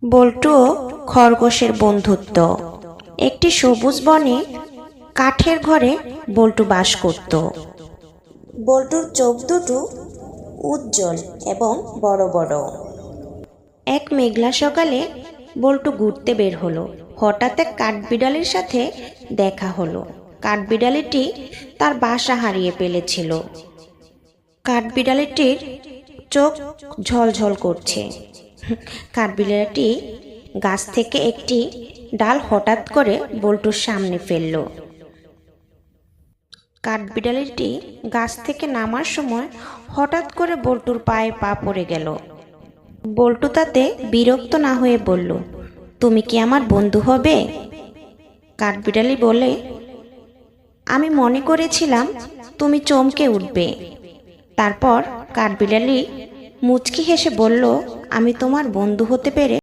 বল্টু ও খরগোশের বন্ধুত্ব। একটি সবুজ বনে কাঠের ঘরে বল্টু বাস করত। বল্টুর চোখ দুটো উজ্জ্বল এবং বড় বড়। এক মেঘলা সকালে বল্টু ঘুরতে বের হলো। হঠাৎ এক কাঠবিড়ালির সাথে দেখা হলো। কাঠবিড়ালিটি তার বাসা হারিয়ে ফেলেছিল। কাঠবিড়ালিটির চোখ ঝলঝল করছে। কাঠবিড়ালিটি গাছ থেকে একটি ডাল হঠাৎ করে বল্টুর সামনে ফেলল। কাঠবিড়ালিটি গাছ থেকে নামার সময় হঠাৎ করে বল্টুর পায়ে পা পড়ে গেল। বল্টু তাতে বিরক্ত না হয়ে বলল, তুমি কি আমার বন্ধু হবে? কাঠবিড়ালি বলে, আমি মনে করেছিলাম তুমি চমকে উঠবে। তারপর কাঠবিড়ালি মুচকি হেসে বলল, আমি তোমার বন্ধু হতে পেরে